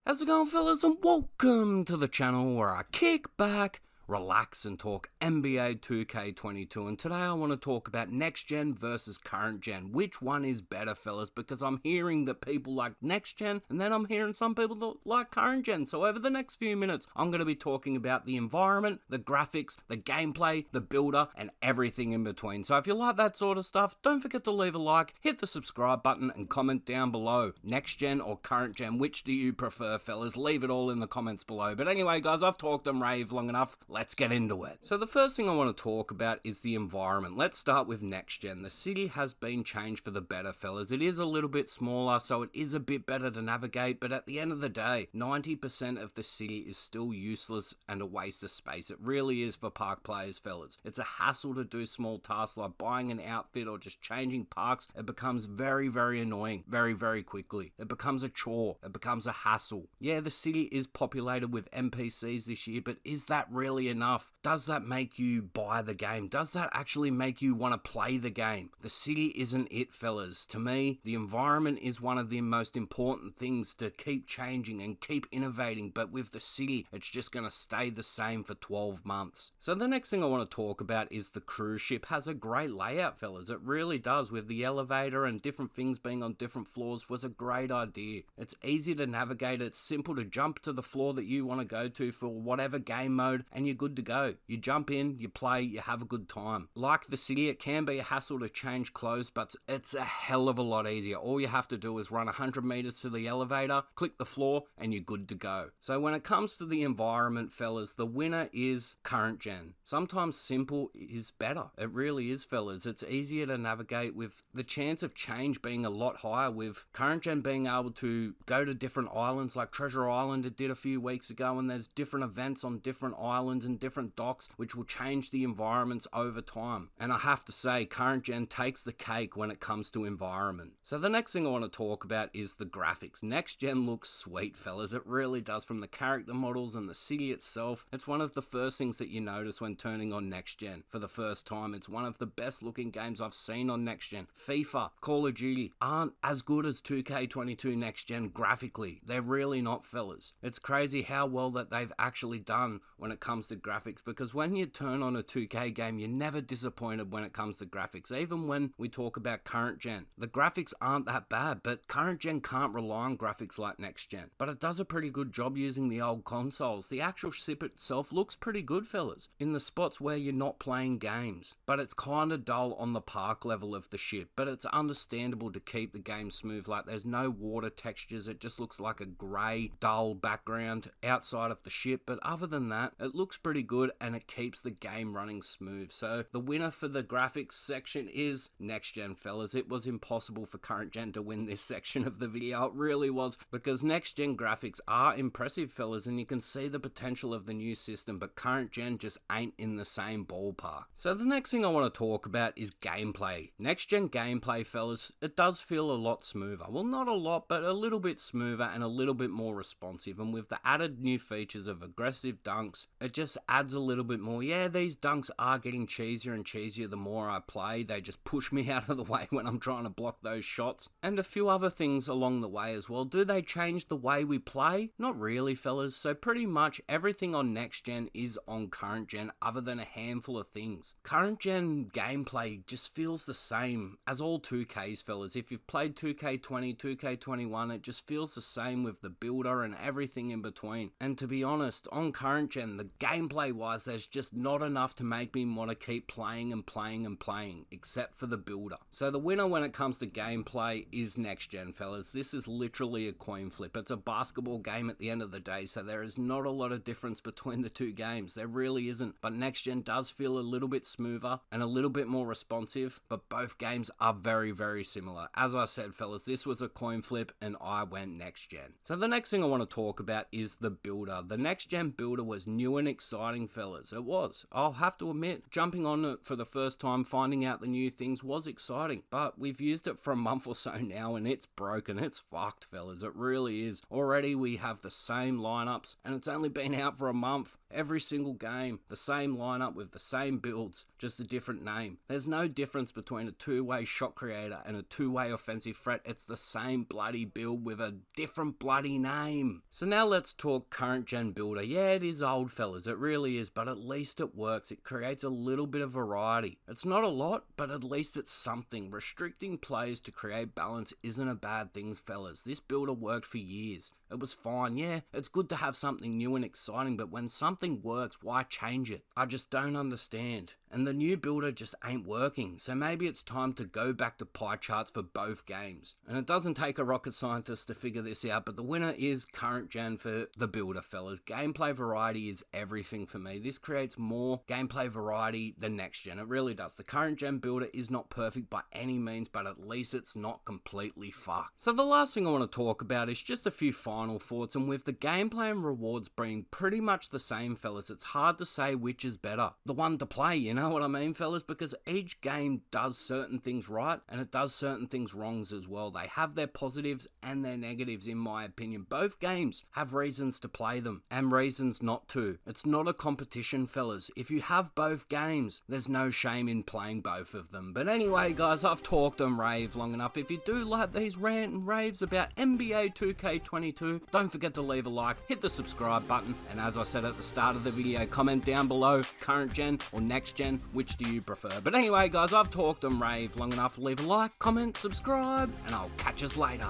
How's it going, fellas, and welcome to the channel where I kick back, relax and talk NBA 2K22, and today I want to talk about next gen versus current gen. Which one is better, fellas? Because I'm hearing that people like next gen, and then I'm hearing some people that like current gen. So over the next few minutes, I'm going to be talking about the environment, the graphics, the gameplay, the builder, and everything in between. So if you like that sort of stuff, don't forget to leave a like, hit the subscribe button, and comment down below. Next gen or current gen, which do you prefer, fellas? Leave it all in the comments below. But anyway, guys, I've talked and raved long enough. Let's get into it. So the first thing I want to talk about is the environment. Let's start with next gen. The city has been changed for the better, fellas. It is a little bit smaller, so it is a bit better to navigate, but at the end of the day, 90% of the city is still useless and a waste of space. It really is for park players, fellas. It's a hassle to do small tasks like buying an outfit or just changing parks. It becomes very, very annoying very, very quickly. It becomes a chore. It becomes a hassle. Yeah, the city is populated with NPCs this year, but is that really enough? Does that make you buy the game? Does that actually make you want to play the game? The city isn't it, fellas. To me, the environment is one of the most important things to keep changing and keep innovating, but with the city, it's just going to stay the same for 12 months. So the next thing I want to talk about is the cruise ship. Has a great layout, fellas. It really does, with the elevator and different things being on different floors was a great idea. It's easy to navigate. It's simple to jump to the floor that you want to go to for whatever game mode, and you're good to go. You jump in, you play, you have a good time. Like the city, it can be a hassle to change clothes, but it's a hell of a lot easier. All you have to do is run 100 meters to the elevator, click the floor, and you're good to go. So when it comes to the environment, fellas, the winner is current gen. Sometimes simple is better. It really is, fellas. It's easier to navigate, with the chance of change being a lot higher, with current gen being able to go to different islands like Treasure Island it did a few weeks ago, and there's different events on different islands and different docks which will change the environments over time. And I have to say, current gen takes the cake when it comes to environment. So the next thing I want to talk about is the graphics. Next gen looks sweet, fellas. It really does. From the character models and the city itself, it's one of the first things that you notice when turning on next gen for the first time. It's one of the best looking games I've seen on next gen. FIFA, Call of Duty aren't as good as 2K22 next gen graphically. They're really not, fellas. It's crazy how well that they've actually done when it comes to graphics, because when you turn on a 2K game, you're never disappointed when it comes to graphics. Even when we talk about current gen, the graphics aren't that bad, but current gen can't rely on graphics like next gen. But it does a pretty good job using the old consoles. The actual ship itself looks pretty good, fellas, in the spots where you're not playing games. But it's kind of dull on the park level of the ship, but it's understandable to keep the game smooth. Like, there's no water textures. It just looks like a grey, dull background outside of the ship. But other than that, it looks pretty good, and it keeps the game running smooth. So the winner for the graphics section is next gen, fellas. It was impossible for current gen to win this section of the video. It really was, because next gen graphics are impressive, fellas, and you can see the potential of the new system, but current gen just ain't in the same ballpark. So the next thing I want to talk about is gameplay. Next gen gameplay, fellas, it does feel a lot smoother. Well, not a lot, but a little bit smoother and a little bit more responsive. And with the added new features of aggressive dunks, it just adds a little bit more. Yeah, these dunks are getting cheesier and cheesier the more I play. They just push me out of the way when I'm trying to block those shots. And a few other things along the way as well. Do they change the way we play? Not really, fellas. So pretty much everything on next gen is on current gen, other than a handful of things. Current gen gameplay just feels the same as all 2Ks, fellas. If you've played 2K20, 2K21, it just feels the same with the builder and everything in between. And to be honest, on current gen, the gameplay wise, there's just not enough to make me want to keep playing and playing and playing, except for the builder. So the winner when it comes to gameplay is next gen, fellas. This is literally a coin flip. It's a basketball game at the end of the day, so there is not a lot of difference between the two games. There really isn't. But next gen does feel a little bit smoother and a little bit more responsive, but both games are very, very similar. As I said, fellas, this was a coin flip and I went next gen. So the next thing I want to talk about is the builder. The next gen builder was new and exciting, fellas. It was. I'll have to admit, jumping on it for the first time, finding out the new things was exciting, but we've used it for a month or so now and it's broken. It's fucked, fellas. It really is. Already we have the same lineups and it's only been out for a month Every single game, the same lineup with the same builds, just a different name. There's no difference between a two-way shot creator and a two-way offensive threat. It's the same bloody build with a different bloody name. So now let's talk current gen builder. Yeah, it is old, fellas, it really is, but at least it works. It creates a little bit of variety. It's not a lot, but at least it's something. Restricting players to create balance isn't a bad thing, fellas. This builder worked for years. It was fine. Yeah, it's good to have something new and exciting, but when something works, why change it? I just don't understand. And the new builder just ain't working, so maybe it's time to go back to pie charts for both games. And it doesn't take a rocket scientist to figure this out, but the winner is current gen for the builder, fellas. Gameplay variety is everything for me. This creates more gameplay variety than next gen. It really does. The current gen builder is not perfect by any means, but at least it's not completely fucked. So the last thing I want to talk about is just a few final thoughts, and with the gameplay and rewards being pretty much the same, fellas, it's hard to say which is better. The one to play, you know what I mean, fellas? Because each game does certain things right and it does certain things wrongs as well. They have their positives and their negatives, in my opinion. Both games have reasons to play them and reasons not to. It's not a competition, fellas. If you have both games, there's no shame in playing both of them. But anyway, guys, I've talked and raved long enough. If you do like these rant and raves about NBA 2K22, don't forget to leave a like, hit the subscribe button, and as I said at the start of the video, comment down below, current gen or next gen, which do you prefer? But anyway, guys, I've talked and raved long enough. Leave a like, comment, subscribe, and I'll catch us later.